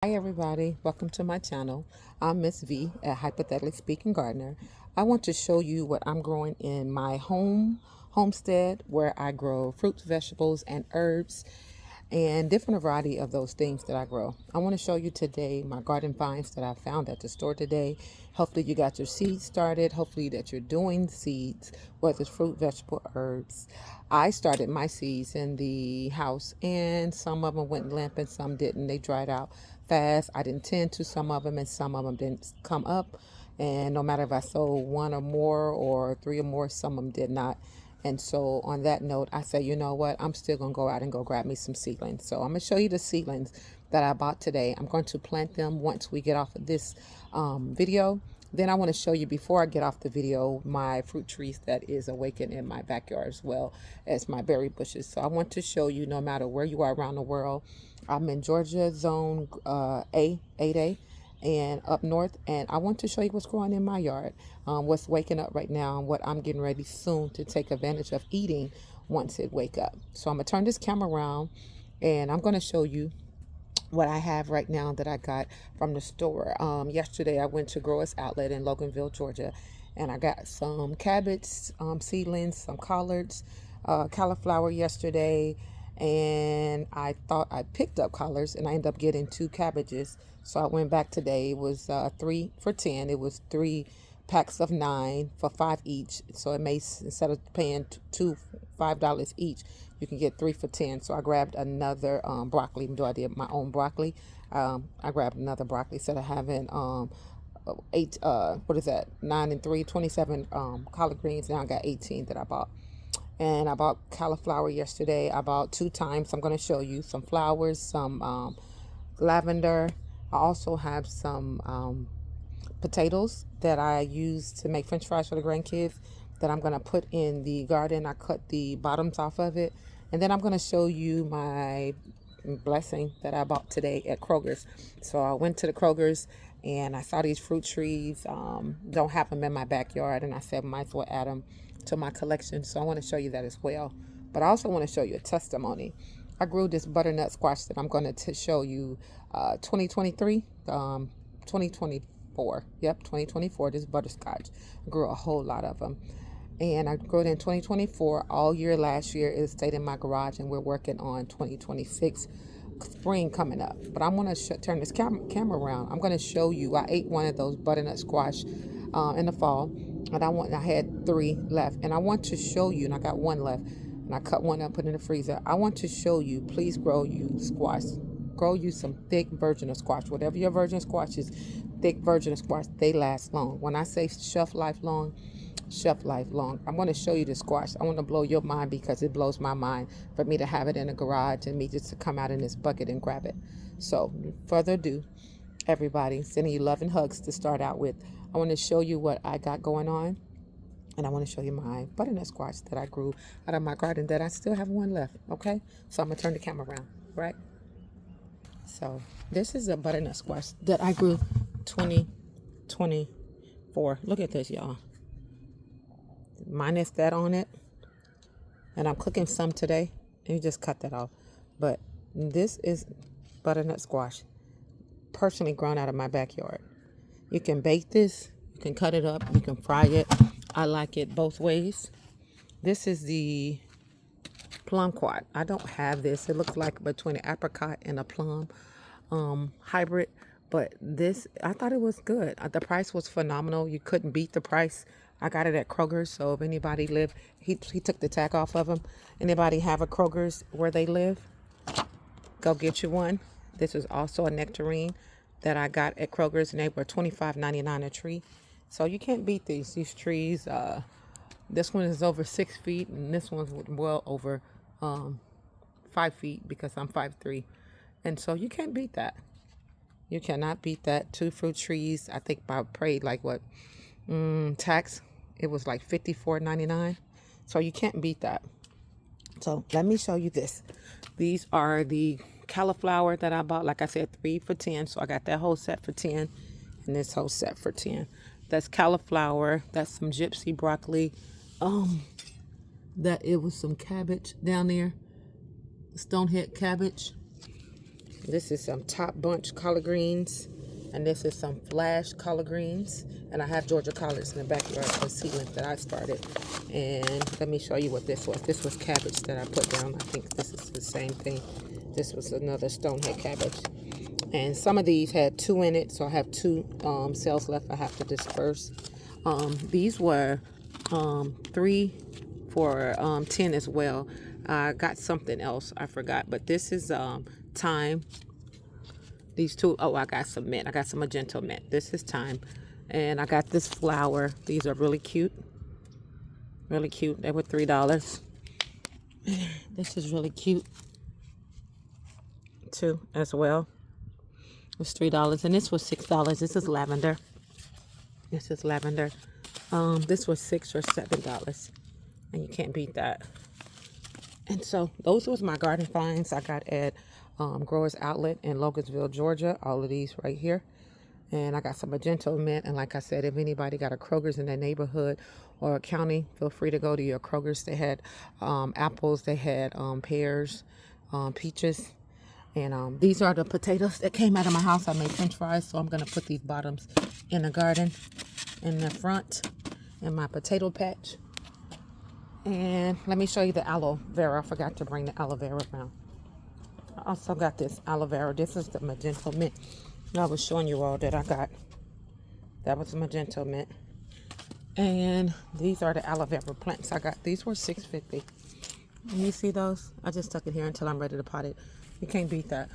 Hi everybody, welcome to my channel. I'm Miss V at Hypothetically Speaking Gardener. I want to show you what I'm growing in my homestead where I grow fruits, vegetables, and herbs and different variety of those things that I grow. I want to show you today my garden vines that I found at the store today. Hopefully you got your seeds started. Hopefully that you're doing seeds, whether it's fruit, vegetable, herbs. I started my seeds in the house and some of them went limp and some didn't. They dried out fast. I didn't tend to some of them and some of them didn't come up. And no matter if I sowed one or more or three or more, some of them did not. And so on that note, I say, you know what? I'm still going to go out and go grab me some seedlings. So I'm going to show you the seedlings that I bought today. I'm going to plant them once we get off of this video. Then I want to show you, before I get off the video, my fruit trees that is awakened in my backyard, as well as my berry bushes. So I want to show you, no matter where you are around the world, I'm in Georgia zone A, 8A, and up north, and I want to show you what's growing in my yard, what's waking up right now, and what I'm getting ready soon to take advantage of eating once it wake up. So I'm gonna turn this camera around and I'm gonna show you what I have right now that I got from the store. Yesterday I went to Growers Outlet in Loganville, Georgia, and I got some cabbage seedlings, some collards, cauliflower yesterday, and I thought I picked up collards and I ended up getting two cabbages. So I went back today. It was 3 for 10. It was 3 packs of 9 for 5 each. So it makes, instead of paying two $5 each, you can get 3 for 10. So I grabbed another broccoli. Even though I did my own broccoli, I grabbed another broccoli instead of having 9 and 3, 27 collard greens. Now I got 18 that I bought. And I bought cauliflower yesterday. I bought 2 times. I'm going to show you some flowers, some lavender. I also have some potatoes that I use to make french fries for the grandkids that I'm going to put in the garden. I cut the bottoms off of it. And then I'm going to show you my blessing that I bought today at Kroger's. So I went to the Kroger's and I saw these fruit trees. Don't have them in my backyard, and I said might as well add them to my collection. So I want to show you that as well. But I also want to show you a testimony. I grew this butternut squash that I'm going to show you 2023, 2024. Yep, 2024, this butterscotch. I grew a whole lot of them. And I grew it in 2024. All year last year it stayed in my garage, and we're working on 2026 spring coming up. But I'm going to turn this camera around. I'm going to show you. I ate one of those butternut squash in the fall, and I had 3 left, and I want to show you, and I got 1 left, and I cut one up, put it in the freezer. I want to show you, please grow you squash. Grow you some thick virgin of squash. Whatever your virgin squash is, thick virgin of squash, they last long. When I say shelf life long, shelf life long. I'm going to show you the squash. I want to blow your mind because it blows my mind for me to have it in a garage and me just to come out in this bucket and grab it. So, further ado, everybody, sending you love and hugs to start out with. I want to show you what I got going on, and I want to show you my butternut squash that I grew out of my garden that I still have 1 left. Okay, so I'm going to turn the camera around, right? So this is a butternut squash that I grew 2024. Look at this, y'all. Minus that on it, and I'm cooking some today, and you just cut that off. But this is butternut squash, personally grown out of my backyard. You can bake this, you can cut it up, you can fry it. I like it both ways. This is the plumquat. I don't have this. It looks like between an apricot and a plum hybrid. But this, I thought it was good. The price was phenomenal. You couldn't beat the price. I got it at Kroger's, so if anybody live, he took the tag off of them. Anybody have a Kroger's where they live, go get you one. This is also a nectarine that I got at Kroger's, and they were $25.99 a tree. So you can't beat these trees. This one is over 6 feet, and this one's well over 5 feet because I'm 5'3", and so you can't beat that. You cannot beat that. 2 fruit trees. I think I paid like what tax. It was like $54.99. So you can't beat that. So let me show you this. These are the cauliflower that I bought. Like I said, 3 for 10. So I got that whole set for 10 and this whole set for 10. That's cauliflower. That's some gypsy broccoli. That it was some cabbage down there. Stonehead cabbage. This is some top bunch collard greens, and this is some flash collard greens. And I have Georgia collards in the backyard for seedlings that I started. And let me show you what this was. This was cabbage that I put down. I think this is the same thing. This was another stonehead cabbage. And some of these had 2 in it, so I have 2 cells left I have to disperse. These were 3 for 10 as well. I got something else, I forgot, but this is thyme. These 2, oh, I got some mint. I got some magenta mint. This is thyme. And I got this flower. These are really cute. Really cute. They were $3. This is really cute too as well. It's $3, and this was $6. This is lavender. This is lavender. This was $6 or $7, and you can't beat that. And so those was my garden finds I got at Growers Outlet in Logan'sville, Georgia. All of these right here. And I got some magenta mint. And like I said, if anybody got a Kroger's in their neighborhood or a county, feel free to go to your Kroger's. They had apples, they had pears, peaches. And these are the potatoes that came out of my house. I made french fries, so I'm going to put these bottoms in the garden, in the front, in my potato patch. And let me show you the aloe vera. I forgot to bring the aloe vera around. I also got this aloe vera. This is the magenta mint. I was showing you all that I got. That was the magenta mint. And these are the aloe vera plants I got. These were $6.50. Can you see those? I just stuck it here until I'm ready to pot it. You can't beat that.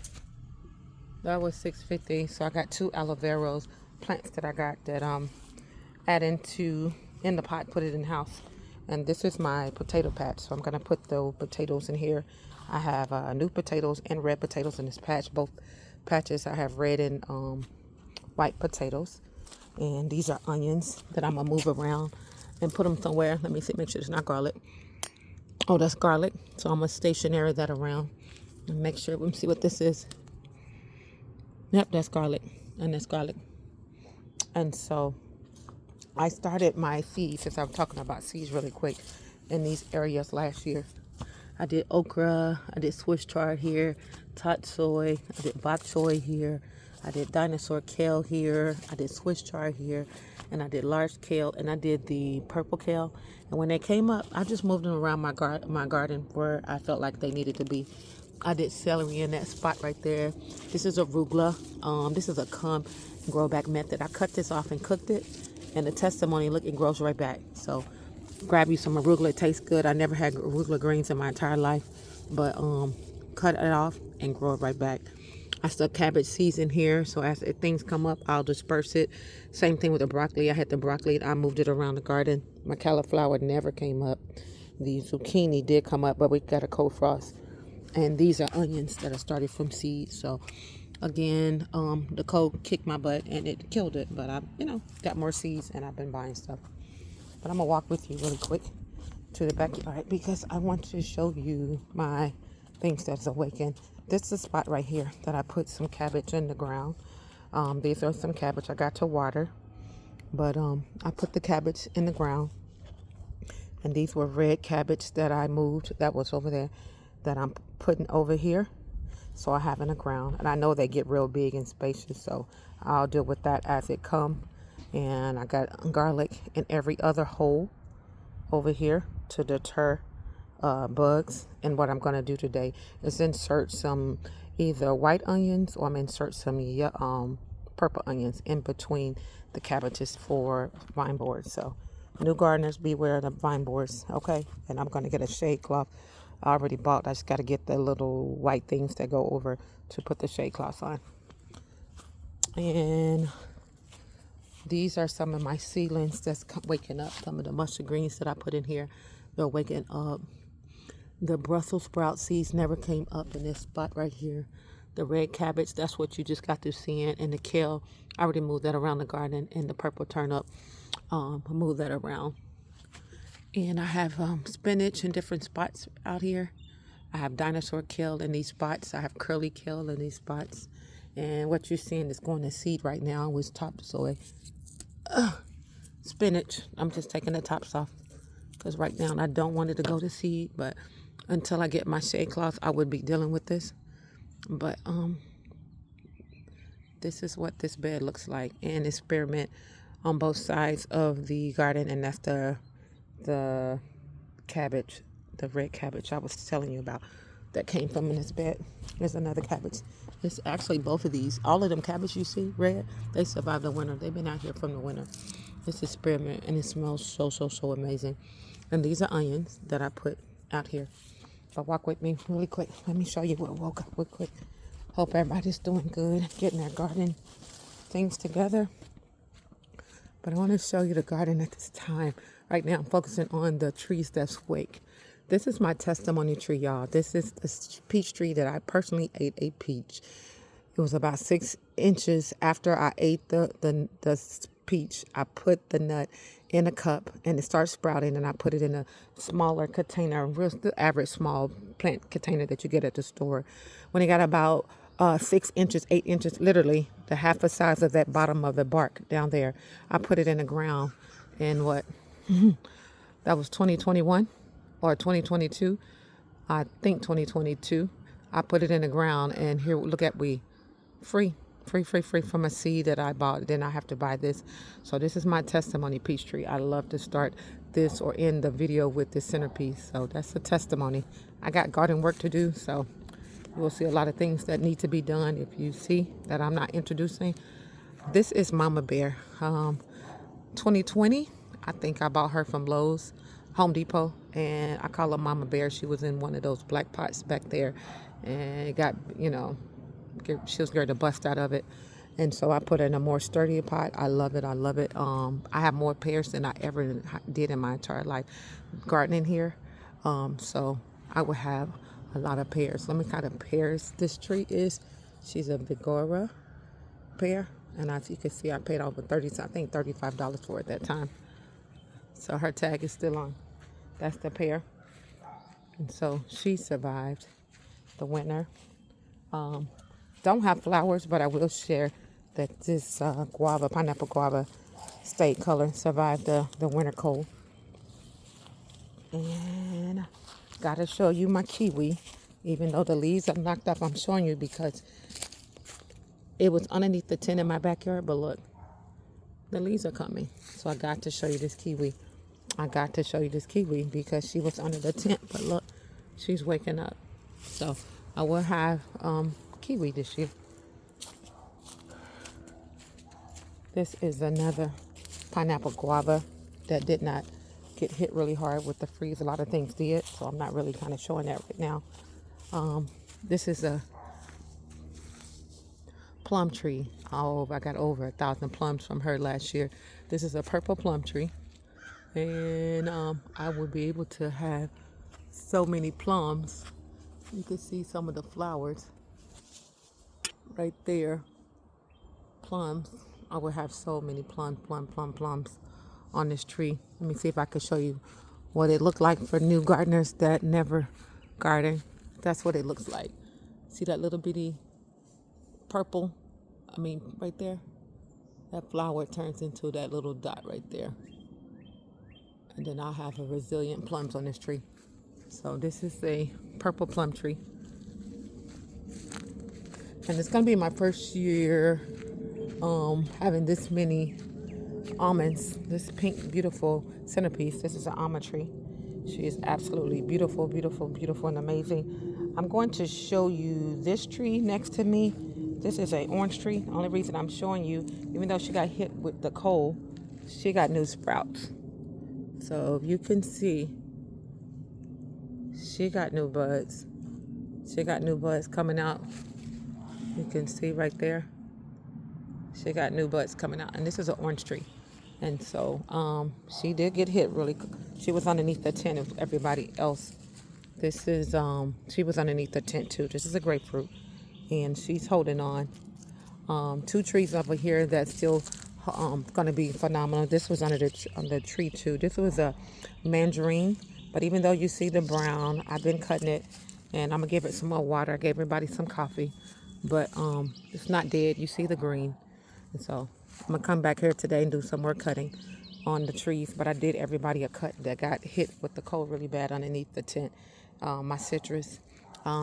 That was $6.50. So I got 2 aloe vera plants that I got that add into in the pot, put it in the house. And this is my potato patch. So I'm gonna put the potatoes in here. I have new potatoes and red potatoes in this patch. Both patches I have red and white potatoes. And these are onions that I'm gonna move around and put them somewhere. Let me see, make sure it's not garlic. Oh, that's garlic. So I'm gonna stationary that around and make sure. Let me see what this is. Yep, that's garlic, and that's garlic. And so I started my seeds, since I'm talking about seeds really quick, in these areas last year. I did okra, I did Swiss chard here, tot soy, I did bok choy here, I did dinosaur kale here, I did Swiss chard here, and I did large kale, and I did the purple kale. And when they came up, I just moved them around my garden where I felt like they needed to be. I did celery in that spot right there. This is arugula. This is a come and grow back method. I cut this off and cooked it, and the testimony, look, it grows right back. So grab you some arugula. It tastes good. I never had arugula greens in my entire life, but cut it off and grow it right back. I stuck cabbage seeds in here, so as things come up, I'll disperse it. Same thing with the broccoli. I had the broccoli. I moved it around the garden. My cauliflower never came up. The zucchini did come up, but we got a cold frost. And these are onions that I started from seeds. So again, the cold kicked my butt and it killed it. But I, got more seeds and I've been buying stuff. But I'm gonna walk with you really quick to the backyard because I want to show you my things that's awakened. This is a spot right here that I put some cabbage in the ground. These are some cabbage I got to water. But I put the cabbage in the ground. And these were red cabbage that I moved. That was over there. That I'm putting over here, so I have in the ground. And I know they get real big and spacious, so I'll deal with that as it come. And I got garlic in every other hole over here to deter bugs. And what I'm going to do today is insert some either white onions, or I'm insert some purple onions in between the cabbages for vine boards. So new gardeners, beware of the vine boards, okay? And I'm going to get a shade cloth I already bought. I just got to get the little white things that go over to put the shade cloths on. And these are some of my seedlings that's waking up. Some of the mustard greens that I put in here, they're waking up. The Brussels sprout seeds never came up in this spot right here. The red cabbage, that's what you just got to seeing. And the kale, I already moved that around the garden. And the purple turnip, I moved that around. And I have spinach in different spots out here. I have dinosaur kale in these spots. I have curly kale in these spots. And what you're seeing is going to seed right now was top soy. Spinach, I'm just taking the tops off because right now I don't want it to go to seed. But until I get my shade cloth, I would be dealing with this. But This is what this bed looks like, and it's spearmint on both sides of the garden, and that's the cabbage, the red cabbage I was telling you about that came from in this bed. There's another cabbage. It's actually both of these. All of them cabbage you see red, they survived the winter. They've been out here from the winter. This is spearmint, and it smells so amazing. And these are onions that I put out here. But walk with me really quick. Let me show you what I woke up with quick. Hope everybody's doing good, getting their garden things together. But I want to show you the garden at this time. Right now, I'm focusing on the trees that's awake. This is my testimony tree, y'all. This is a peach tree that I personally ate a peach. It was about 6 inches after I ate the peach. I put the nut in a cup and it started sprouting, and I put it in a smaller container, the average small plant container that you get at the store. When it got about 6 inches, 8 inches, literally the half the size of that bottom of the bark down there, I put it in the ground. And what? That was 2021 or 2022. I think 2022. I put it in the ground, and here, look at, we free from a seed that I bought. Then I have to buy this. So this is my testimony peach tree. I love to start this or end the video with this centerpiece. So that's a testimony. I got garden work to do, so you'll see a lot of things that need to be done. If you see that I'm not introducing, this is Mama Bear. 2020, I think I bought her from Lowe's, Home Depot, and I call her Mama Bear. She was in one of those black pots back there, and it got, she was scared to bust out of it. And so I put her in a more sturdy pot. I love it. I have more pears than I ever did in my entire life gardening here. So I would have a lot of pears. Let me kind of pears this tree is. She's a Vigora pear. And as you can see, I paid over $35 for it that time. So her tag is still on. That's the pear. And so she survived the winter. Don't have flowers, but I will share that this pineapple guava state color survived the winter cold. And gotta show you my kiwi. Even though the leaves are knocked off, I'm showing you because it was underneath the tent in my backyard. But look, the leaves are coming. So I got to show you this kiwi. Because she was under the tent. But look, she's waking up. So I will have kiwi this year. This is another pineapple guava that did not get hit really hard with the freeze. A lot of things did, so I'm not really kind of showing that right now. This is a plum tree. I got over 1,000 plums from her last year. This is a purple plum tree, and I will be able to have so many plums. You can see some of the flowers right there. Plums. I will have so many plums on this tree. Let me see if I can show you what it looked like for new gardeners that never garden. That's what it looks like. See that little bitty purple? Right there. That flower turns into that little dot right there. And then I'll have a resilient plums on this tree. So this is a purple plum tree. And it's going to be my first year having this many almonds. This pink, beautiful centerpiece. This is an almond tree. She is absolutely beautiful and amazing. I'm going to show you this tree next to me. This is an orange tree. The only reason I'm showing you, even though she got hit with the cold, she got new sprouts. So you can see, she got new buds. She got new buds coming out. You can see right there. She got new buds coming out. And this is an orange tree. And so she did get hit really. She was underneath the tent of everybody else. This is, she was underneath the tent too. This is a grapefruit. And she's holding on. 2 trees over here that's still going to be phenomenal. This was under the tree too. This was a mandarin. But even though you see the brown, I've been cutting it. And I'm going to give it some more water. I gave everybody some coffee. But it's not dead. You see the green. And so I'm going to come back here today and do some more cutting on the trees. But I did everybody a cut that got hit with the cold really bad underneath the tent. My citrus.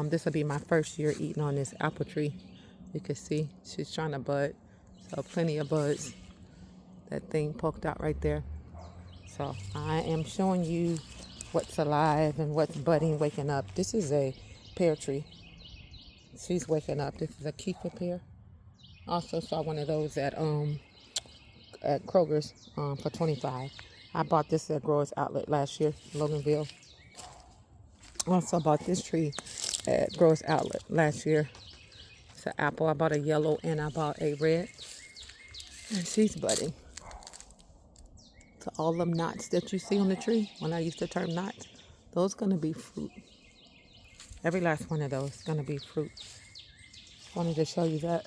This will be my first year eating on this apple tree. You can see she's trying to bud. So plenty of buds. That thing poked out right there. So I am showing you what's alive and what's budding, waking up. This is a pear tree. She's waking up. This is a Kefir pear. Also saw one of those at Kroger's for $25. I bought this at Growers Outlet last year, Loganville. Also bought this tree at Growers Outlet last year. It's an apple. I bought a yellow and I bought a red. And she's budding. So all them knots that you see on the tree, when I used to term knots, those gonna be fruit. Every last one of those is gonna be fruit. Wanted to show you that.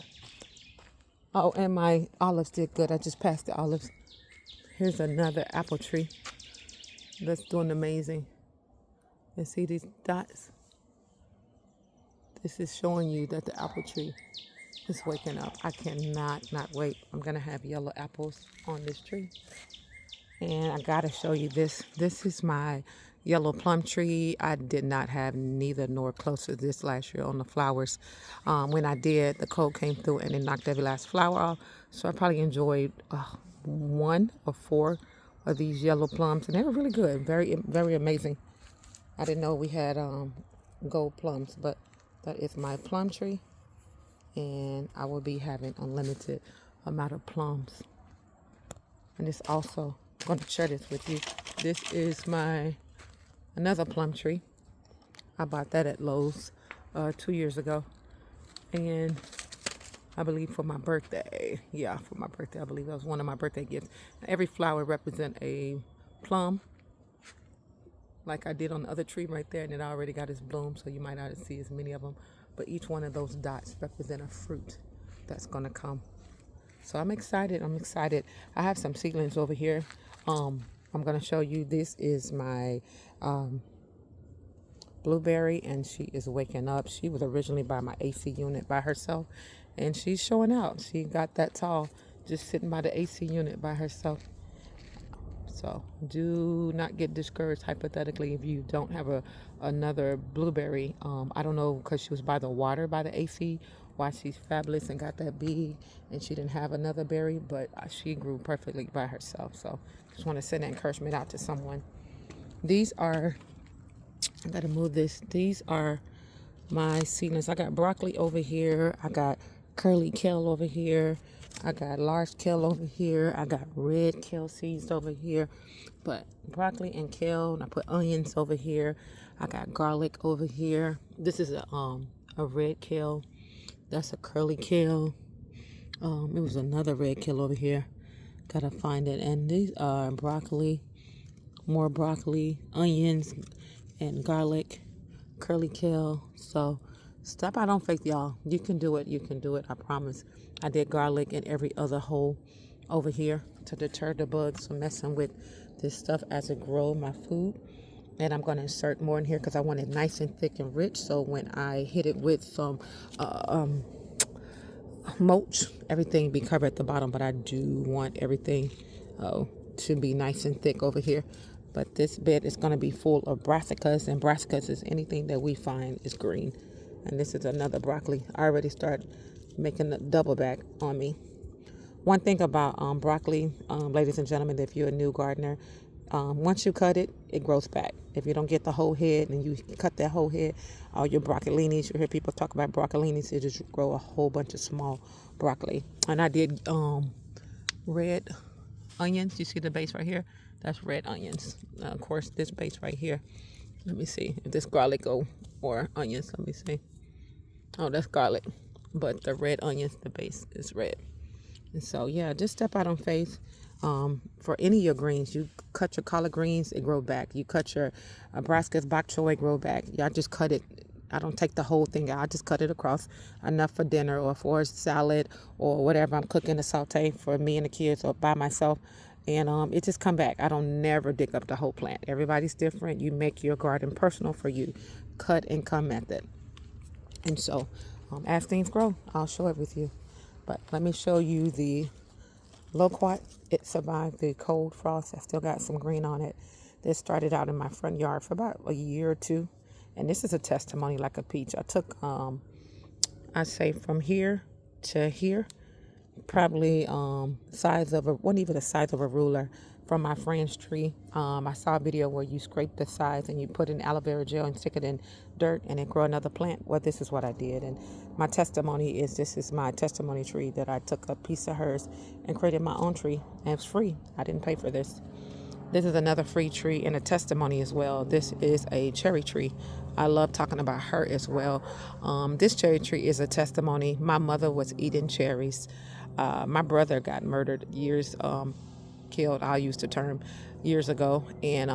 Oh, and my olives did good. I just passed the olives. Here's another apple tree that's doing amazing. You see these dots? This is showing you that the apple tree is waking up. I cannot not wait. I'm gonna have yellow apples on this tree. And I gotta show you this. This is my yellow plum tree. I did not have neither nor close to this last year on the flowers. When I did, the cold came through and it knocked every last flower off. So I probably enjoyed 1 or 4 of these yellow plums, and they were really good. Very, very amazing. I didn't know we had gold plums, but that is my plum tree, and I will be having unlimited amount of plums. And it's also, I'm going to share this with you. This is my another plum tree. I bought that at Lowe's 2 years ago, and I believe for my birthday. Yeah, for my birthday. I believe that was one of my birthday gifts. Every flower represents a plum, like I did on the other tree right there, and it already got its bloom, so you might not see as many of them. But each one of those dots represent a fruit that's gonna come. So I'm excited. I have some seedlings over here. I'm gonna show you. This is my blueberry, and she is waking up. She was originally by my AC unit by herself, and she's showing out. She got that tall, just sitting by the AC unit by herself. So do not get discouraged, hypothetically, if you don't have another blueberry. I don't know, because she was by the water, by the AC, why she's fabulous and got that big, and she didn't have another berry, but she grew perfectly by herself. So just want to send that encouragement out to someone. These are, I gotta move this. These are my seedlings. I got broccoli over here. I got curly kale over here. I got large kale over here. I got red kale seeds over here. But broccoli and kale, and I put onions over here. I got garlic over here. This is a red kale. That's a curly kale. It was another red kale over here. Gotta find it. And these are broccoli, more broccoli, onions, and garlic, curly kale. So step out on faith, y'all. You can do it. You can do it. I promise. I did garlic in every other hole over here to deter the bugs from messing with this stuff as it grows my food. And I'm going to insert more in here because I want it nice and thick and rich. So when I hit it with some mulch, everything be covered at the bottom. But I do want everything to be nice and thick over here. But this bed is going to be full of brassicas, and brassicas is anything that we find is green. And this is another broccoli. I already started making a double back on me. One thing about broccoli, ladies and gentlemen, if you're a new gardener, once you cut it, it grows back. If you don't get the whole head and you cut that whole head, all your broccolinis, you hear people talk about broccolinis, it just grow a whole bunch of small broccoli. And I did red onions. You see the base right here? That's red onions. Of course, this base right here. Let me see if this garlic or onions. Let me see. Oh, that's garlic. But the red onions, the base is red. And so, yeah, just step out on faith. For any of your greens, you cut your collard greens, it grow back. You cut your brassicas, bok choy, grow back. Y'all just cut it. I don't take the whole thing out. I just cut it across enough for dinner or for a salad or whatever I'm cooking, a saute for me and the kids or by myself. And it just come back. I don't never dig up the whole plant. Everybody's different. You make your garden personal for you. Cut and come method. And so as things grow, I'll show it with you. But let me show you the loquat. It survived the cold frost. I still got some green on it. This started out in my front yard for about a year or two. And this is a testimony like a peach. I took, I say from here to here, probably size of a, wasn't even the size of a ruler, from my friend's tree. I saw a video where you scrape the sides and you put in aloe vera gel and stick it in dirt and then grow another plant. Well, this is what I did. And my testimony is, this is my testimony tree that I took a piece of hers and created my own tree. And it's free. I didn't pay for this. This is another free tree and a testimony as well. This is a cherry tree. I love talking about her as well. This cherry tree is a testimony. My mother was eating cherries. My brother got murdered years, killed, I'll use the term, years ago. And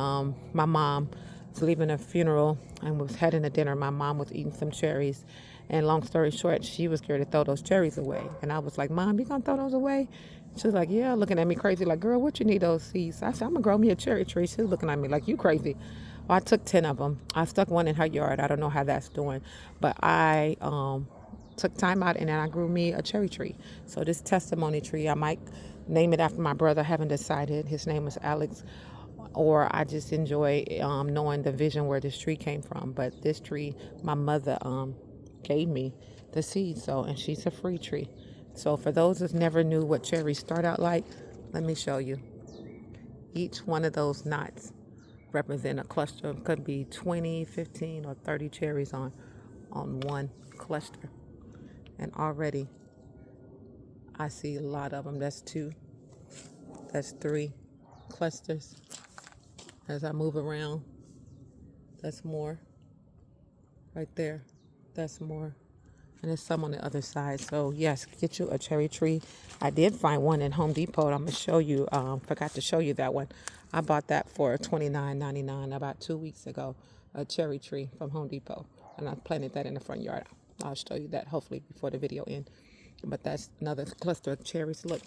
my mom was leaving a funeral and was heading to dinner. My mom was eating some cherries. And long story short, she was scared to throw those cherries away. And I was like, Mom, you gonna throw those away? She was like, yeah, looking at me crazy, like, girl, what you need those seeds? I said, I'm gonna grow me a cherry tree. She was looking at me like, you crazy. Well, I took 10 of them. I stuck one in her yard. I don't know how that's doing, but I took time out and then I grew me a cherry tree. So this testimony tree, I might name it after my brother. I haven't decided. His name is Alex. Or I just enjoy knowing the vision where this tree came from. But this tree, my mother gave me the seed. So, and she's a free tree. So for those that never knew what cherries start out like, let me show you. Each one of those knots represent a cluster. It could be 20, 15, or 30 cherries on one cluster. And already I see a lot of them. That's 2. That's 3 clusters. As I move around, that's more. Right there, that's more. And there's some on the other side. So yes, get you a cherry tree. I did find one in Home Depot. I'm gonna show you. Forgot to show you that one. I bought that for $29.99 about 2 weeks ago. A cherry tree from Home Depot, and I planted that in the front yard. I'll show you that hopefully before the video ends. But that's another cluster of cherries. Look,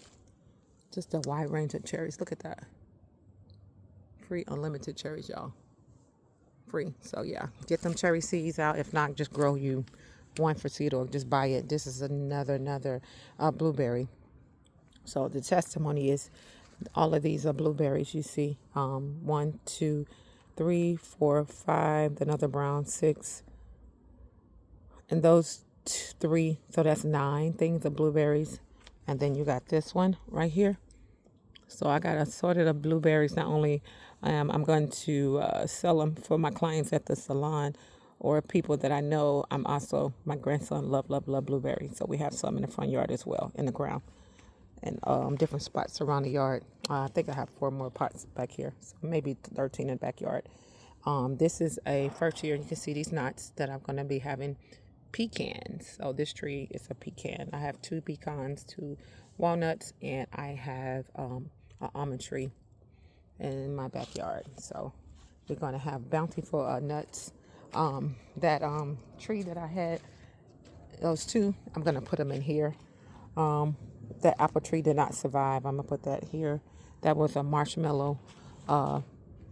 just a wide range of cherries. Look at that. Free, unlimited cherries, y'all. Free. So yeah, get them cherry seeds out. If not, just grow you one for seed or just buy it. This is another blueberry. So the testimony is all of these are blueberries. You see 1, 2, 3, 4, 5, another brown, 6, and those 3, so that's 9 things of blueberries. And then you got this one right here. So I got assorted of blueberries. Not only I'm going to sell them for my clients at the salon or people that I know. I'm also, my grandson love blueberries. So we have some in the front yard as well, in the ground, and different spots around the yard. I think I have 4 more pots back here, so maybe 13 in the backyard. This is a first year. You can see these knots that I'm going to be having pecans. So this tree is a pecan. I have 2 pecans, 2 walnuts, and I have an almond tree in my backyard. So we're going to have bountiful nuts. That tree that I had, those 2, I'm going to put them in here. That apple tree did not survive. I'm going to put that here. That was a marshmallow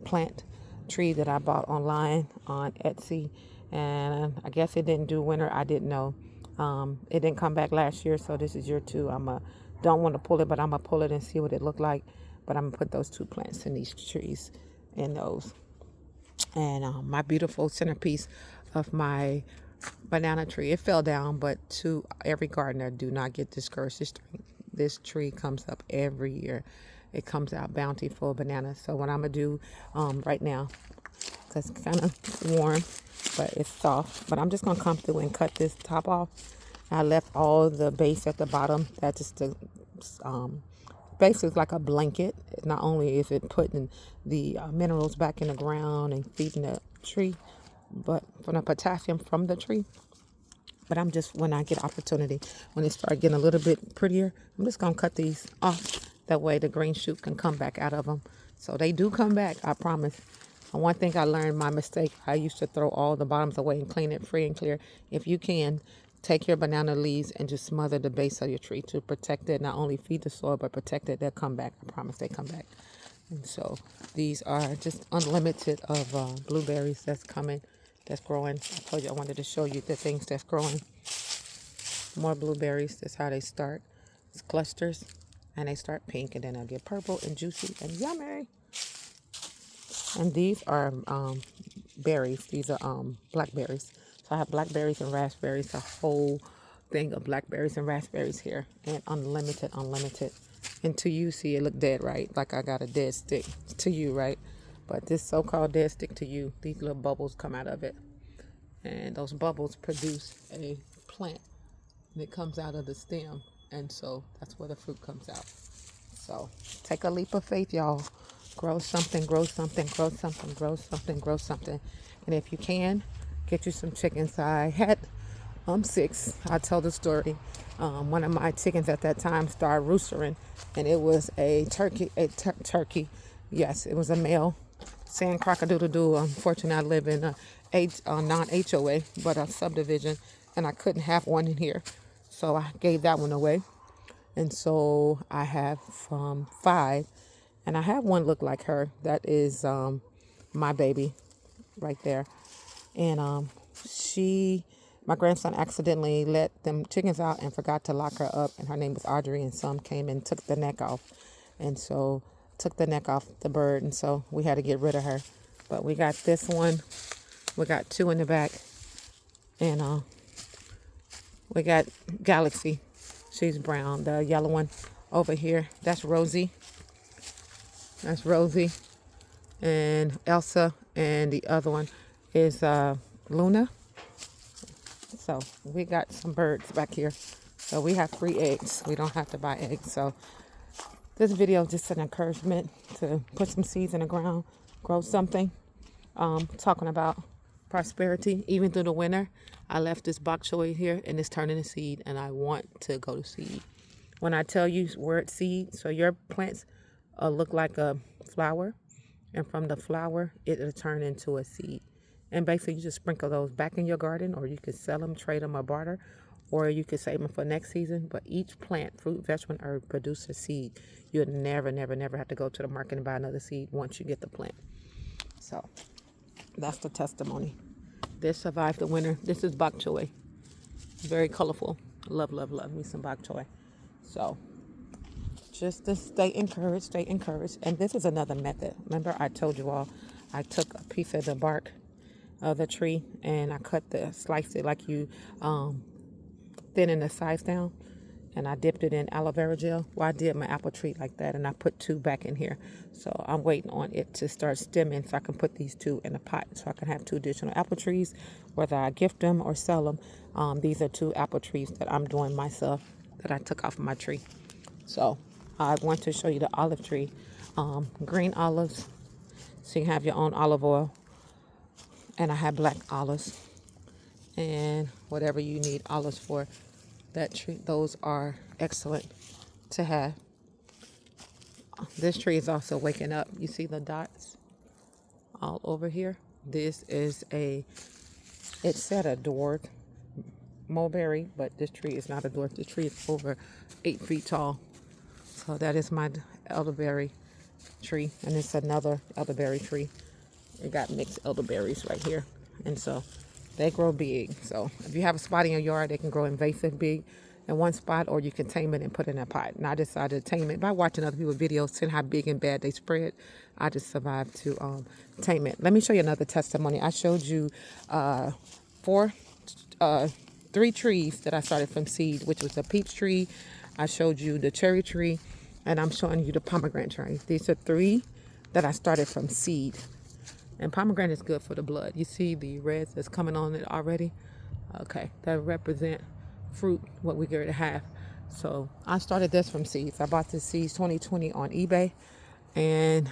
plant tree that I bought online on Etsy. And I guess it didn't do winter. I didn't know. It didn't come back last year, so this is year 2. Don't want to pull it, but I'm going to pull it and see what it looked like. But I'm going to put those 2 plants in these trees, in those. And my beautiful centerpiece of my banana tree, it fell down, but to every gardener, do not get discouraged. This tree comes up every year. It comes out bountiful bananas. So what I'm going to do right now, because it's kind of warm, but it's soft. But I'm just going to come through and cut this top off. I left all the base at the bottom. That's just the base is like a blanket. Not only is it putting the minerals back in the ground and feeding the tree, but from the potassium from the tree. But I'm just, when I get opportunity, when it start getting a little bit prettier, I'm just going to cut these off. That way the green shoot can come back out of them. So they do come back, I promise. And one thing I learned, my mistake, I used to throw all the bottoms away and clean it free and clear. If you can, take your banana leaves and just smother the base of your tree to protect it. Not only feed the soil, but protect it. They'll come back. I promise they come back. And so these are just unlimited of blueberries that's coming, that's growing. I told you I wanted to show you the things that's growing. More blueberries. That's how they start. It's clusters, and they start pink, and then they'll get purple and juicy and yummy. And these are berries. These are blackberries. So I have blackberries and raspberries, a whole thing of blackberries and raspberries here, and unlimited. And to you, see, it look dead, right? Like I got a dead stick to you, right? But this so-called dead stick to you, these little bubbles come out of it, and those bubbles produce a plant, and it comes out of the stem, and so that's where the fruit comes out. So take a leap of faith, y'all. Grow something, grow something, grow something, grow something, grow something. And if you can, get you some chickens. I had 6. I'll tell the story. One of my chickens at that time started roostering, and it was a turkey. Turkey. Yes, it was a male. Saying crock-a-doodle-doo. Unfortunately, I live in a non-HOA, but a subdivision, and I couldn't have one in here. So I gave that one away. And so I have 5, and I have one look like her. That is my baby right there. And my grandson accidentally let them chickens out and forgot to lock her up. And her name was Audrey, and some came and took the neck off. And so took the neck off the bird. And so we had to get rid of her. But we got this one. We got 2 in the back. And we got Galaxy. She's brown. The yellow one over here, that's Rosie. That's Rosie. And Elsa. And the other one is Luna. So we got some birds back here. So we have free eggs. We don't have to buy eggs. So this video is just an encouragement to put some seeds in the ground, grow something. Talking about prosperity, even through the winter. I left this bok choy here, and it's turning to seed, and I want to go to seed. When I tell you word seed, so your plants look like a flower, and from the flower, it'll turn into a seed. And basically, you just sprinkle those back in your garden, or you could sell them, trade them, or barter, or you could save them for next season. But each plant, fruit, vegetable, and herb produces a seed. You'll never have to go to the market and buy another seed once you get the plant. So that's the testimony. This survived the winter. This is bok choy. Very colorful. Love me some bok choy. So just to stay encouraged. And this is another method. Remember I told you all, I took a piece of the bark of the tree and I sliced it like you thinning the sides down, and I dipped it in aloe vera gel. Well, I did my apple tree like that, and I put 2 back in here. So I'm waiting on it to start stemming so I can put these 2 in a pot so I can have 2 additional apple trees, whether I gift them or sell them. These are 2 apple trees that I'm doing myself that I took off of my tree. So I want to show you the olive tree. Green olives, so you can have your own olive oil. And I have black olives. And whatever you need olives for, that tree, those are excellent to have. This tree is also waking up. You see the dots all over here? This is it said a dwarf mulberry, but this tree is not a dwarf. The tree is over 8 feet tall. So that is my elderberry tree, and it's another elderberry tree. We got mixed elderberries right here, and so they grow big. So if you have a spot in your yard, they can grow invasive big in one spot, or you can tame it and put it in a pot. And I decided to tame it by watching other people's videos, seeing how big and bad they spread. I just survived to tame it. Let me show you another testimony. I showed you 3 trees that I started from seed, which was the peach tree. I showed you the cherry tree, and I'm showing you the pomegranate tree. These are 3 that I started from seed. And pomegranate is good for the blood. You see the reds that's coming on it already? Okay, that represent fruit, what we're going to have. So I started this from seeds. I bought this seeds 2020 on eBay. And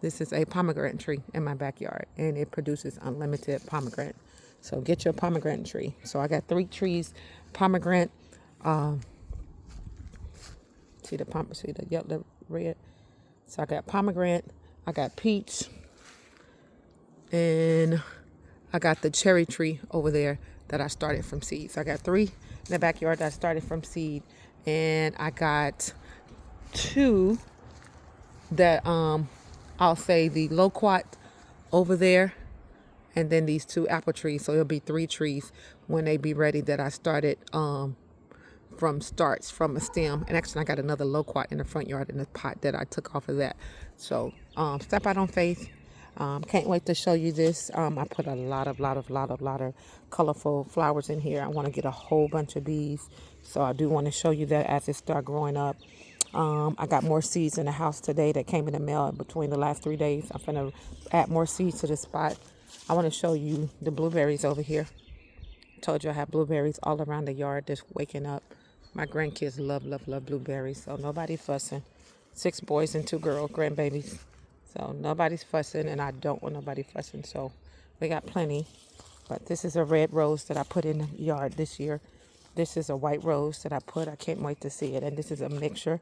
this is a pomegranate tree in my backyard. And it produces unlimited pomegranate. So get your pomegranate tree. So I got 3 trees, pomegranate. See the yellow, the red. So I got pomegranate. I got peach. And I got the cherry tree over there that I started from seed. So I got 3 in the backyard that I started from seed. And I got 2 that I'll say the loquat over there. And then these 2 apple trees. So it'll be 3 trees when they be ready that I started from a stem. And actually I got another loquat in the front yard in the pot that I took off of that. So step out on faith. Can't wait to show you this. I put a lot of colorful flowers in here. I want to get a whole bunch of bees. So I do want to show you that as it start growing up. I got more seeds in the house today that came in the mail between the last 3 days. I'm going to add more seeds to this spot. I want to show you the blueberries over here. Told you I have blueberries all around the yard just waking up. My grandkids love blueberries, so nobody fussing. 6 boys and 2 girls, grandbabies. So nobody's fussing, and I don't want nobody fussing, so we got plenty. But this is a red rose that I put in the yard this year. This is a white rose that I put. I can't wait to see it. And this is a mixture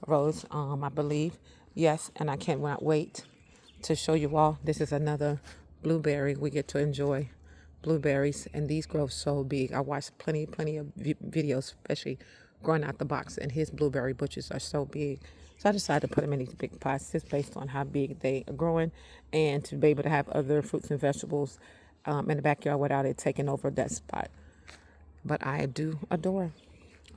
rose, I believe. Yes, and I cannot wait to show you all. This is another blueberry we get to enjoy. Blueberries, and these grow so big. I watched plenty of videos, especially growing out the box, and his blueberry bushes are so big. So I decided to put them in these big pots just based on how big they are growing, and to be able to have other fruits and vegetables in the backyard without it taking over that spot. But I do adore.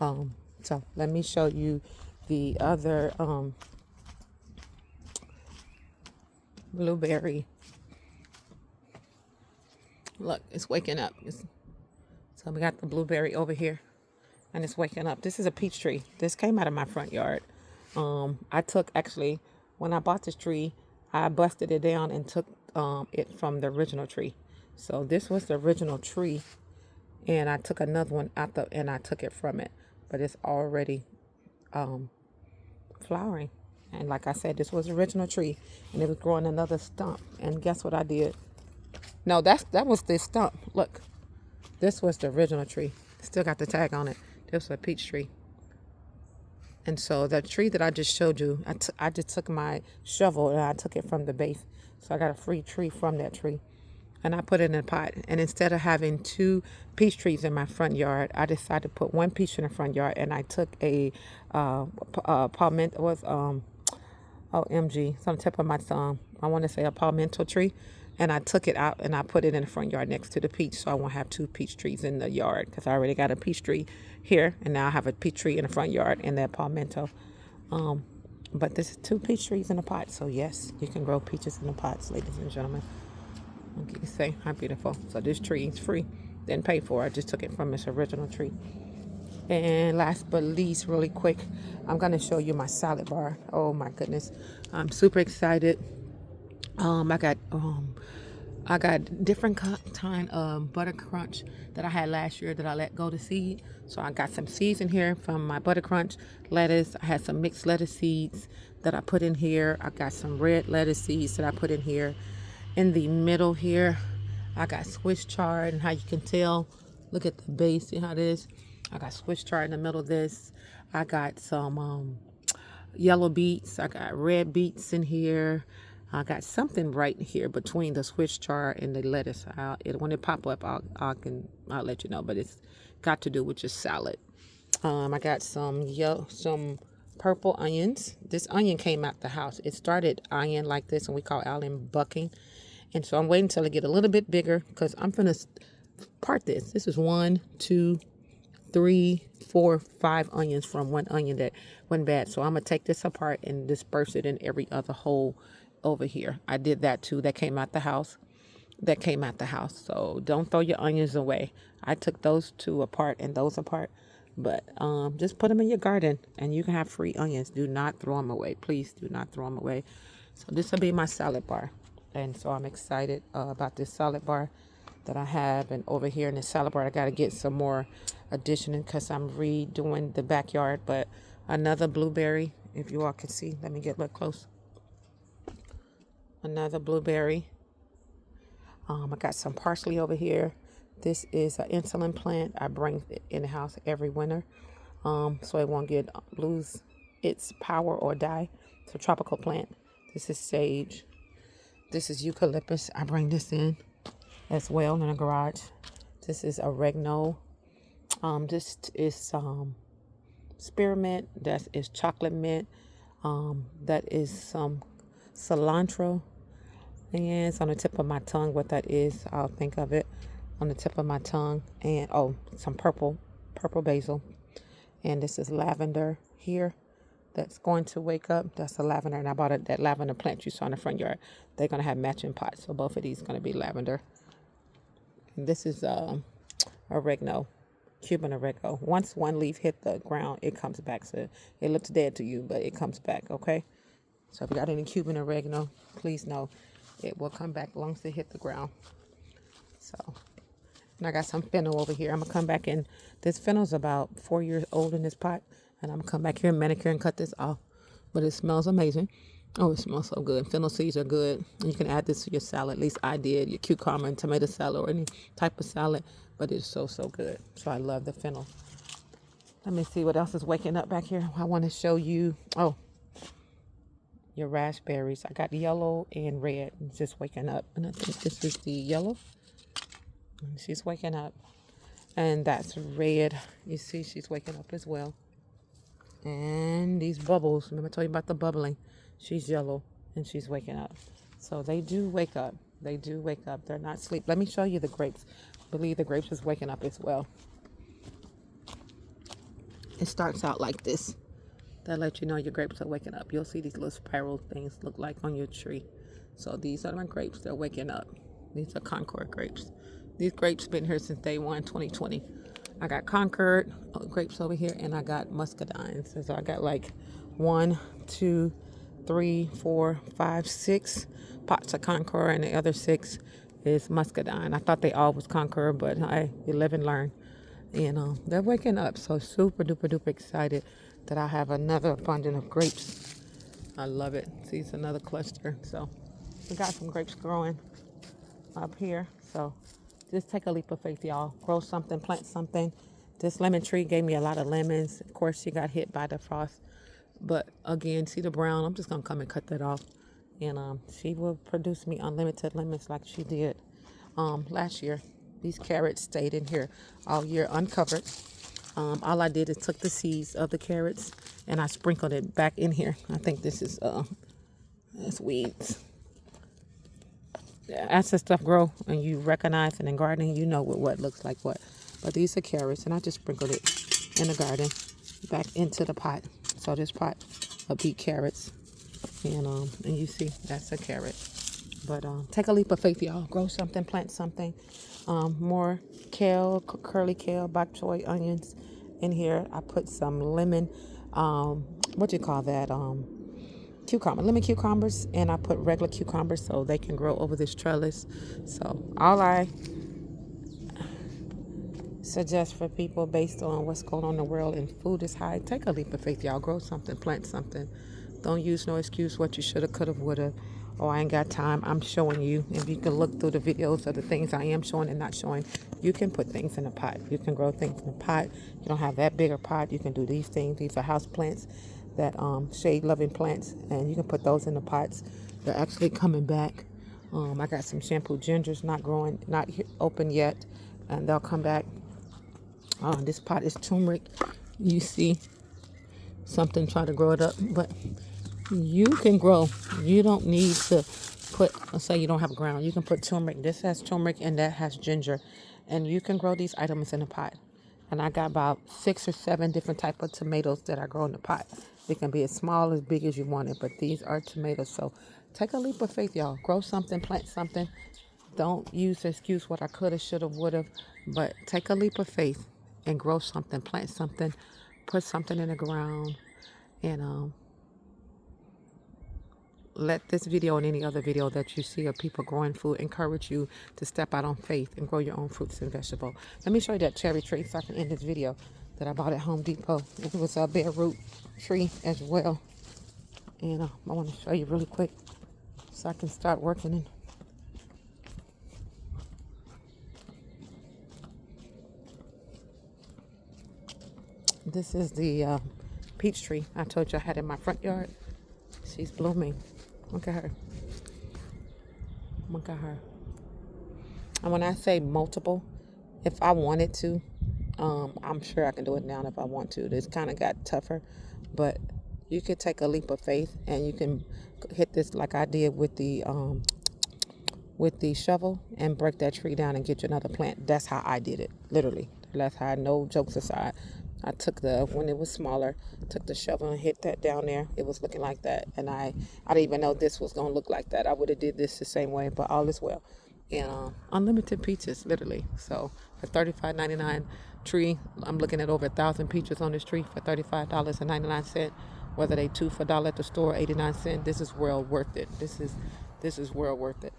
So let me show you the other blueberry. Look, it's waking up. So we got the blueberry over here, and it's waking up. This is a peach tree. This came out of my front yard. I took, actually, when I bought this tree, I busted it down and took it from the original tree. So this was the original tree, and I took another one out and I took it from it. But it's already flowering. And like I said, this was the original tree, and it was growing another stump. And guess what I did? No, that was the stump. Look, this was the original tree. Still got the tag on it. This was a peach tree. And so the tree that I just showed you, I just took my shovel and I took it from the base. So I got a free tree from that tree. And I put it in a pot. And instead of having 2 peach trees in my front yard, I decided to put 1 peach in the front yard. And I took a palmetto, OMG, it's on the tip of my tongue. I want to say a palmetto tree. And I took it out and I put it in the front yard next to the peach, so I won't have 2 peach trees in the yard, because I already got a peach tree here, and now I have a peach tree in the front yard and that palmetto. But this is 2 peach trees in a pot, so yes, you can grow peaches in the pots, ladies and gentlemen. Okay, say how beautiful. So this tree is free, didn't pay for it. I just took it from its original tree. And last but least, really quick, I'm going to show you my salad bar. Oh my goodness, I'm super excited. I got different kind of butter crunch that I had last year that I let go to seed. So I got some seeds in here from my butter crunch lettuce. I had some mixed lettuce seeds that I put in here. I got some red lettuce seeds that I put in here. In the middle here, I got Swiss chard, and how you can tell, look at the base, see how it is? I got Swiss chard in the middle of this. I got some yellow beets. I got red beets in here. I got something right here between the Swiss chard and the lettuce. When it pop up, I'll let you know. But it's got to do with just salad. I got some purple onions. This onion came out the house. It started onion like this, and we call onion bucking. And so I'm waiting until it get a little bit bigger, because I'm gonna part this. This is 1, 2, 3, 4, 5 onions from one onion that went bad. So I'm gonna take this apart and disperse it in every other hole over here. I did that too. That came out the house. So don't throw your onions away. I took those 2 apart and those apart. But just put them in your garden, and you can have free onions. Do not throw them away. Please do not throw them away. So this will be my salad bar. And so I'm excited about this salad bar that I have. And over here in the salad bar, I got to get some more addition, because I'm redoing the backyard. But another blueberry, if you all can see. Let me get a little close. Another blueberry. I got some parsley over here. This is an insulin plant. I bring it in the house every winter, so it won't lose its power or die. It's a tropical plant. This is sage. This is eucalyptus. I bring this in as well in the garage. This is oregano. This is spearmint. That is chocolate mint. That is some cilantro. And it's on the tip of my tongue what that is. I'll think of it on the tip of my tongue. And some purple basil. And this is lavender here. that's going to wake up. That's the lavender, and I bought that lavender plant you saw in the front yard. They're going to have matching pots, so both of these are going to be lavender. And this is oregano, Cuban oregano. Once one leaf hit the ground, it comes back. So it looks dead to you, but it comes back, okay? So if you got any Cuban oregano, please know it will come back as long as it hit the ground. So, and I got some fennel over here. I'm going to come back in. This fennel's about 4 years old in this pot. And I'm going to come back here and manicure and cut this off. But it smells amazing. Oh, it smells so good. Fennel seeds are good. And you can add this to your salad. At least I did. Your cucumber and tomato salad or any type of salad. But it's so, so good. So I love the fennel. Let me see what else is waking up back here. I want to show you. Oh, your raspberries. I got yellow and red. It's just waking up. And I think this is the yellow. And she's waking up. And that's red. You see she's waking up as well. And these bubbles, remember I told you about the bubbling. She's yellow and she's waking up. So they do wake up. They do wake up. They're not asleep. Let me show you the grapes. I believe the grapes is waking up as well. It starts out like this. That lets you know your grapes are waking up. You'll see these little spiral things look like on your tree. So these are my grapes. They're waking up. These are Concord grapes. These grapes have been here since day 1, 2020. I got Concord grapes over here, and I got muscadines. So I got like 1, 2, 3, 4, 5, 6 pots of Concord, and the other 6 is muscadine. I thought they all was Concord, but I live and learn. And they're waking up, so super duper duper excited that I have another abundance of grapes. I love it. See, it's another cluster. So we got some grapes growing up here. So just take a leap of faith, y'all. Grow something, plant something. This lemon tree gave me a lot of lemons. Of course, she got hit by the frost. But again, see the brown? I'm just going to come and cut that off. And she will produce me unlimited lemons like she did last year. These carrots stayed in here all year uncovered. All I did is took the seeds of the carrots and I sprinkled it back in here. I think this is it's weeds. As the stuff grow and you recognize it in gardening, you know what looks like what. But these are carrots, and I just sprinkled it in the garden back into the pot. So this pot will be carrots, and you see that's a carrot. But take a leap of faith, y'all. Grow something, plant something. More kale, curly kale, bok choy, onions in here. I put some lemon. What do you call that? Lemon cucumbers, and I put regular cucumbers so they can grow over this trellis. So all I suggest for people based on what's going on in the world and food is high, take a leap of faith, y'all. Grow something, plant something. Don't use no excuse what you shoulda, coulda, woulda. Oh, I ain't got time. I'm showing you. If you can look through the videos of the things I am showing and not showing, you can put things in a pot. You can grow things in a pot. You don't have that bigger pot. You can do these things. These are house plants, that shade-loving plants, and you can put those in the pots. They're actually coming back. I got some shampoo gingers not growing, not open yet, and they'll come back. This pot is turmeric. You see something try to grow it up, but you can grow. You don't need to put, let's say you don't have ground. You can put turmeric. This has turmeric and that has ginger, and you can grow these items in a pot. And I got about 6 or 7 different type of tomatoes that I grow in the pot. They can be as small, as big as you want it, but these are tomatoes. So take a leap of faith, y'all. Grow something, plant something. Don't use the excuse what I could have, should have, would have, but take a leap of faith and grow something, plant something, put something in the ground, and let this video and any other video that you see of people growing food encourage you to step out on faith and grow your own fruits and vegetables. Let me show you that cherry tree so I can end this video that I bought at Home Depot. It was a bare root tree as well. And I want to show you really quick so I can start working in. This is the peach tree I told you I had in my front yard. She's blooming. Look at her. Look at her. And when I say multiple, if I wanted to, I'm sure I can do it now if I want to. This kind of got tougher, but you could take a leap of faith and you can hit this like I did with the shovel and break that tree down and get you another plant. That's how I did it, literally. That's how, no jokes aside. I took when it was smaller, took the shovel and hit that down there. It was looking like that. And I didn't even know this was going to look like that. I would have did this the same way, but all is well. And unlimited peaches, literally. So for $35.99 tree, I'm looking at over 1,000 peaches on this tree for $35.99. Whether they two for $1 at the store, 89 cents, this is well worth it. This is well worth it.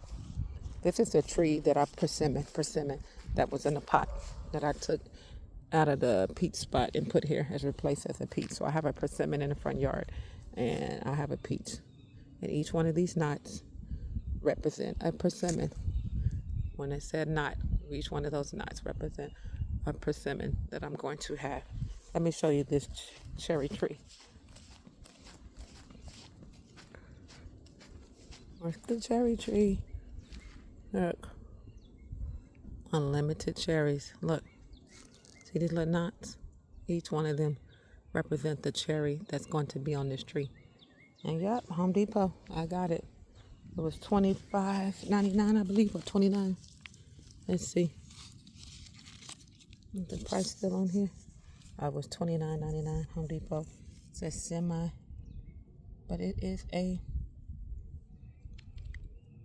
This is a tree that I persimmon that was in a pot that I took out of the peach spot and put here as replaced as a peach. So I have a persimmon in the front yard, and I have a peach, and each one of these knots represent a persimmon. When it said knot, each one of those knots represent a persimmon that I'm going to have. Let me show you this cherry tree. Where's the cherry tree? Look. Unlimited cherries. Look. See these little knots? Each one of them represent the cherry that's going to be on this tree. And yep, Home Depot. I got it. It was $25.99, I believe, or $29. Let's see. Is the price still on here? I was $29.99. Home Depot. It says semi, but it is a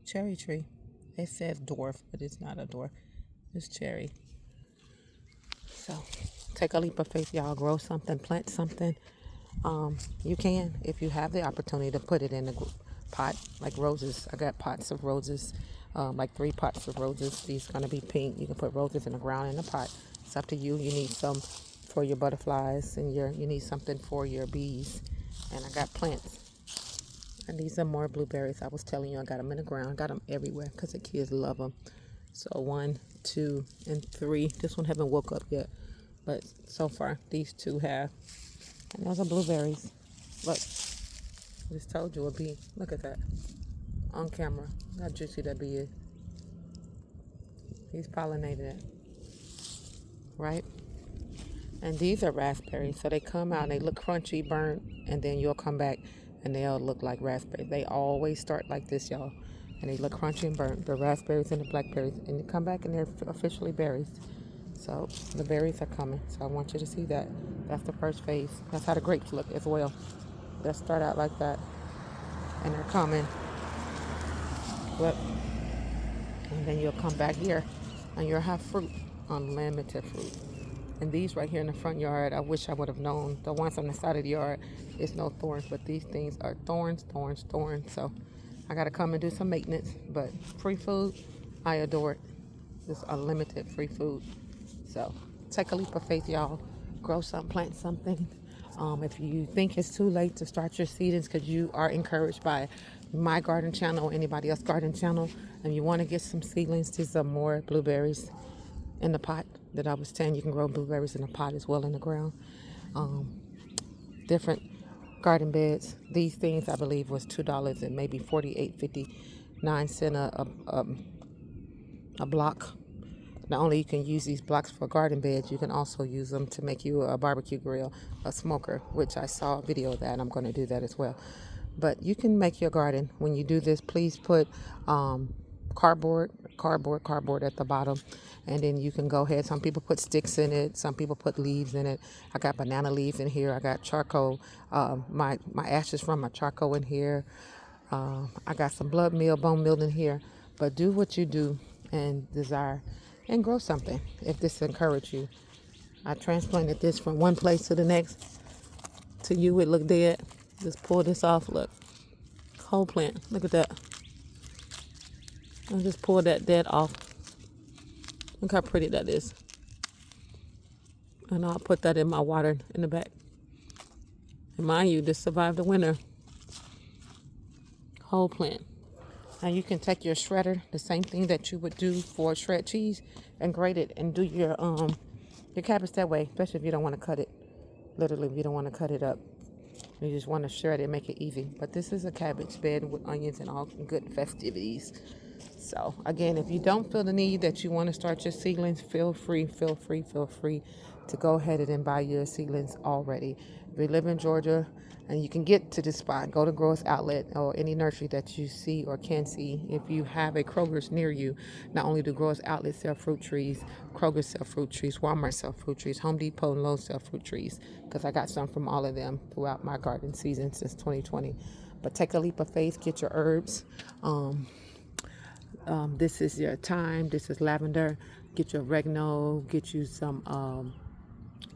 cherry tree. It says dwarf, but it's not a dwarf. It's cherry. So take a leap of faith, y'all. Grow something, plant something. You can, if you have the opportunity, to put it in a pot, like roses. I got pots of roses, like 3 pots of roses. These are going to be pink. You can put roses in the ground in a pot. It's up to you. You need some for your butterflies, and you need something for your bees. And I got plants. And these are more blueberries. I was telling you, I got them in the ground. I got them everywhere because the kids love them. So 1, 2, and 3. This one haven't woke up yet, but so far these 2 have. And those are blueberries. Look, I just told you a bee. Look at that on camera. How juicy that bee is. He's pollinated it, right? And these are raspberries, so they come out and they look crunchy, burnt, and then you'll come back and they'll look like raspberries. They always start like this, y'all. And they look crunchy and burnt. The raspberries and the blackberries. And you come back and they're officially berries. So the berries are coming. So I want you to see that. That's the first phase. That's how the grapes look as well. They'll start out like that. And they're coming. Look. And then you'll come back here and you'll have fruit. Unlimited fruit. And these right here in the front yard, I wish I would have known. The ones on the side of the yard, it's no thorns, but these things are thorns. So I got to come and do some maintenance. But free food, I adore it. It's unlimited free food. So take a leap of faith, y'all. Grow something, plant something. If you think it's too late to start your seedings because you are encouraged by my garden channel or anybody else's garden channel, and you want to get some seedlings, these are more blueberries in the pot that I was saying. You can grow blueberries in the pot as well in the ground. Different garden beds. These things I believe was $2 and maybe 59 cents a block. Not only you can use these blocks for garden beds, you can also use them to make you a barbecue grill, a smoker, which I saw a video of that, and I'm going to do that as well. But you can make your garden. When you do this, please put cardboard at the bottom, and then you can go ahead. Some people put sticks in it, some people put leaves in it. I got banana leaves in here. I got charcoal, my ashes from my charcoal in here. I got some blood meal, bone meal in here. But do what you do and desire, and grow something if this encourages you. I transplanted this from one place to the next. To you it looked dead. Just pull this off. Look, whole plant. Look at that. I just pulled that dead off. Look how pretty that is. And I'll put that in my water in the back. And mind you, this survived the winter. Whole plant. Now you can take your shredder, the same thing that you would do for shred cheese, and grate it and do your cabbage that way, especially if you don't want to cut it. Literally, if you don't want to cut it up. You just want to shred it and make it easy. But this is a cabbage bed with onions and all good festivities. So again, if you don't feel the need that you want to start your seedlings, feel free to go ahead and buy your seedlings already. If you live in Georgia, And you can get to this spot. Go to Growers Outlet or any nursery that you see or can see. If you have a Kroger's near you, not only do Growers Outlet sell fruit trees, Kroger sell fruit trees, Walmart sell fruit trees, Home Depot and Lowe's sell fruit trees, because I got some from all of them throughout my garden season since 2020. But take a leap of faith, get your herbs. This is your thyme, this is lavender. Get your oregano, get you some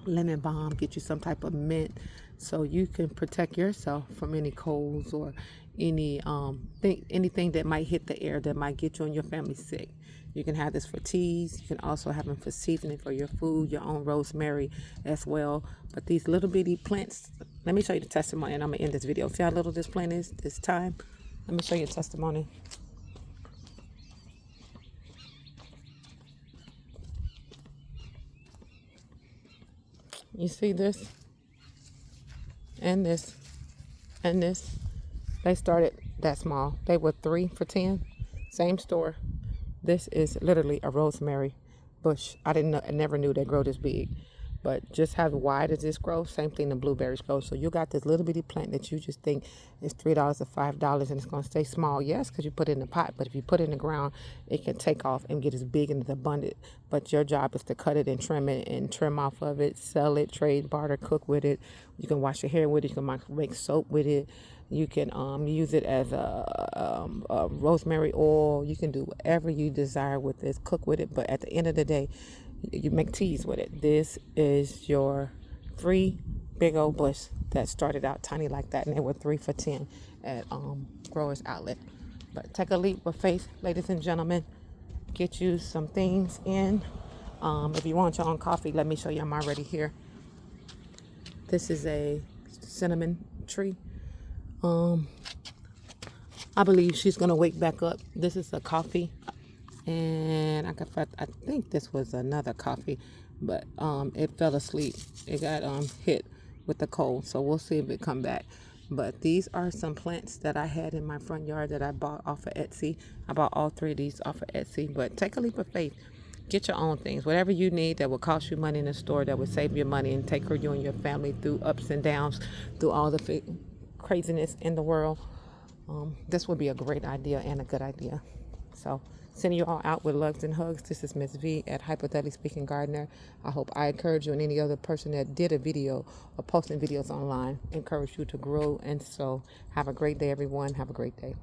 lemon balm, get you some type of mint, so you can protect yourself from any colds or any anything that might hit the air that might get you and your family sick. You can have this for teas. You can also have them for seasoning for your food, your own rosemary as well. But these little bitty plants, let me show you the testimony and I'm gonna end this video. See how little this plant is this time? Let me show you a testimony. You see this and this and this. They started that small. They were 3 for $10. Same store. This is literally a rosemary bush. I never knew they grow this big. But just how wide as this grows, same thing the blueberries grow. So you got this little bitty plant that you just think is $3 or $5 and it's going to stay small. Yes, because you put it in the pot. But if you put it in the ground, it can take off and get as big and as abundant. But your job is to cut it and trim off of it, sell it, trade, barter, cook with it. You can wash your hair with it. You can make soap with it. You can use it as a rosemary oil. You can do whatever you desire with this. Cook with it. But at the end of the day, you make teas with it. This is your free big old bush that started out tiny like that, and they were 3 for $10 at Growers Outlet. But take a leap of faith, ladies and gentlemen. Get you some things in. If you want your own coffee, let me show you. I'm already here. This is a cinnamon tree. I believe she's gonna wake back up. This is a coffee. And I think this was another coffee, but it fell asleep. It got hit with the cold, so we'll see if it come back. But these are some plants that I had in my front yard that I bought off of Etsy. I bought all 3 of these off of Etsy. But take a leap of faith. Get your own things. Whatever you need that will cost you money in the store, that will save your money and take you and your family through ups and downs, through all the craziness in the world. This would be a great idea and a good idea. So, sending you all out with lugs and hugs. This is Miss V at Hypothetically Speaking Gardener. I hope I encourage you and any other person that did a video or posting videos online, encourage you to grow and sow. Have a great day, everyone. Have a great day.